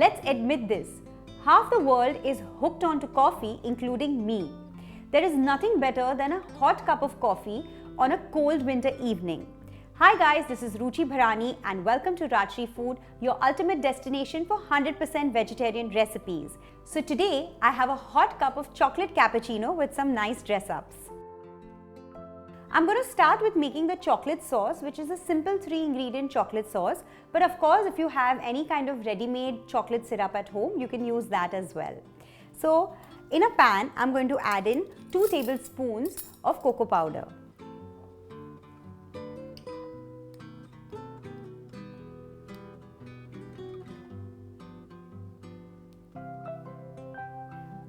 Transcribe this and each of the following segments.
Let's admit this. Half the world is hooked onto coffee, including me. There is nothing better than a hot cup of coffee on a cold winter evening. Hi guys, this is Ruchi Bharani and welcome to Rajshri Food, your ultimate destination for 100% vegetarian recipes. So today, I have a hot cup of chocolate cappuccino with some nice dress-ups. I'm going to start with making the chocolate sauce, which is a simple 3-ingredient chocolate sauce. But of course, if you have any kind of ready-made chocolate syrup at home, you can use that as well. So, in a pan, I'm going to add in 2 tablespoons of cocoa powder.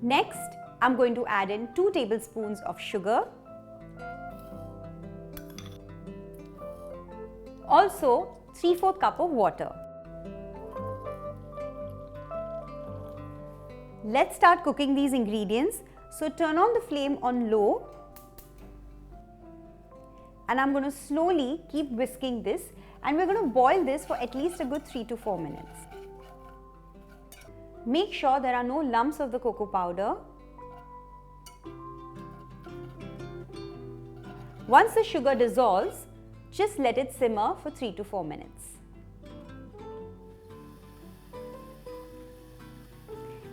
Next, I'm going to add in 2 tablespoons of sugar. Also, 3/4 cup of water. Let's start cooking these ingredients. So turn on the flame on low. And I'm going to slowly keep whisking this. And we're going to boil this for at least a good 3 to 4 minutes. Make sure there are no lumps of the cocoa powder. Once the sugar dissolves, just let it simmer for 3 to 4 minutes.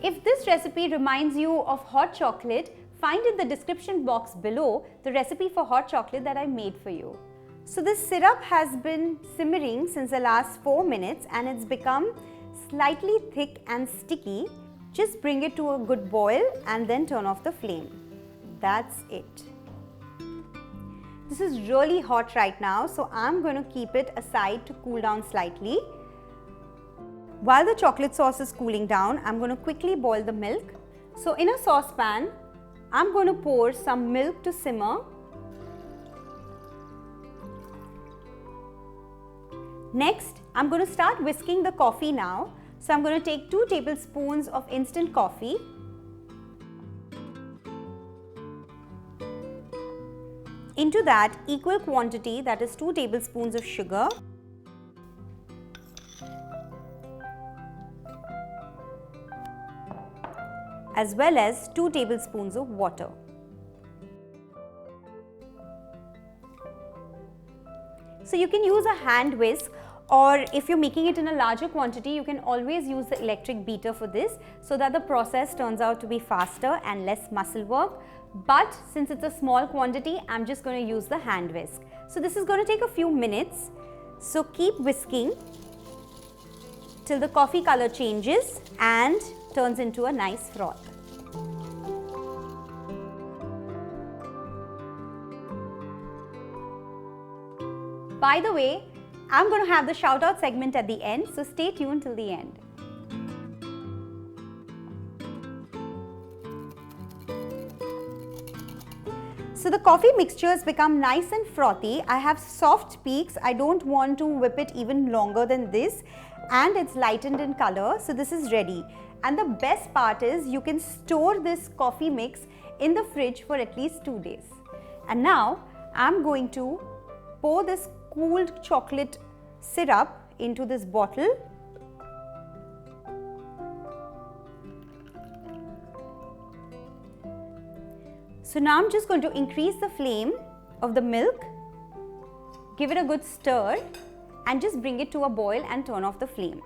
If this recipe reminds you of hot chocolate, find in the description box below the recipe for hot chocolate that I made for you. So this syrup has been simmering since the last 4 minutes and it's become slightly thick and sticky. Just bring it to a good boil and then turn off the flame. That's it. This is really hot right now, so I'm going to keep it aside to cool down slightly. While the chocolate sauce is cooling down, I'm going to quickly boil the milk. So in a saucepan, I'm going to pour some milk to simmer. Next, I'm going to start whisking the coffee now. So I'm going to take 2 tablespoons of instant coffee. Into that, equal quantity, that is 2 tablespoons of sugar. As well as 2 tablespoons of water. So you can use a hand whisk, or if you're making it in a larger quantity, you can always use the electric beater for this so that the process turns out to be faster and less muscle work. But since it's a small quantity, I'm just going to use the hand whisk. So this is going to take a few minutes. So keep whisking till the coffee color changes and turns into a nice froth. By the way, I'm going to have the shout out segment at the end, so stay tuned till the end. So the coffee mixture has become nice and frothy. I have soft peaks. I don't want to whip it even longer than this, and it's lightened in color. So this is ready. And the best part is you can store this coffee mix in the fridge for at least 2 days. And now I'm going to pour this cooled chocolate syrup into this bottle. So now I'm just going to increase the flame of the milk, give it a good stir and just bring it to a boil and turn off the flame.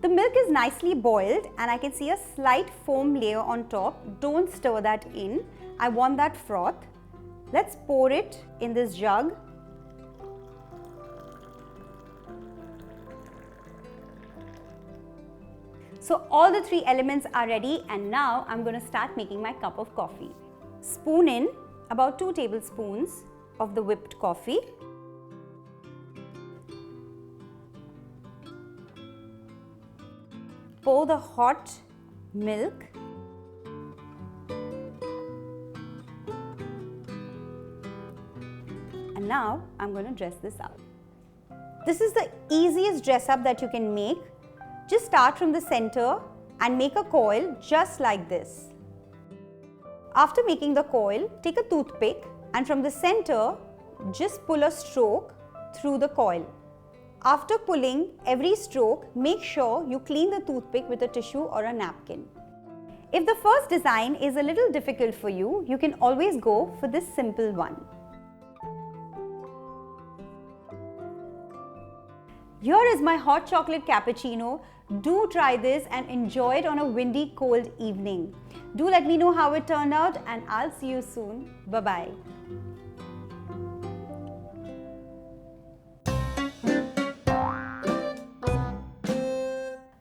The milk is nicely boiled and I can see a slight foam layer on top. Don't stir that in. I want that froth. Let's pour it in this jug. So all the 3 elements are ready and now I'm going to start making my cup of coffee. Spoon in about 2 tablespoons of the whipped coffee. Pour the hot milk. And now I'm going to dress this up. This is the easiest dress up that you can make. Just start from the center and make a coil just like this. After making the coil, take a toothpick and from the center, just pull a stroke through the coil. After pulling every stroke, make sure you clean the toothpick with a tissue or a napkin. If the first design is a little difficult for you, you can always go for this simple one. Here is my hot chocolate cappuccino. Do try this and enjoy it on a windy, cold evening. Do let me know how it turned out and I'll see you soon. Bye-bye.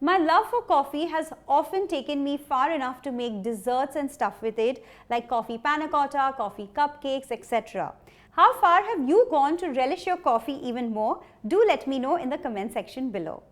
My love for coffee has often taken me far enough to make desserts and stuff with it, like coffee panna cotta, coffee cupcakes, etc. How far have you gone to relish your coffee even more? Do let me know in the comment section below.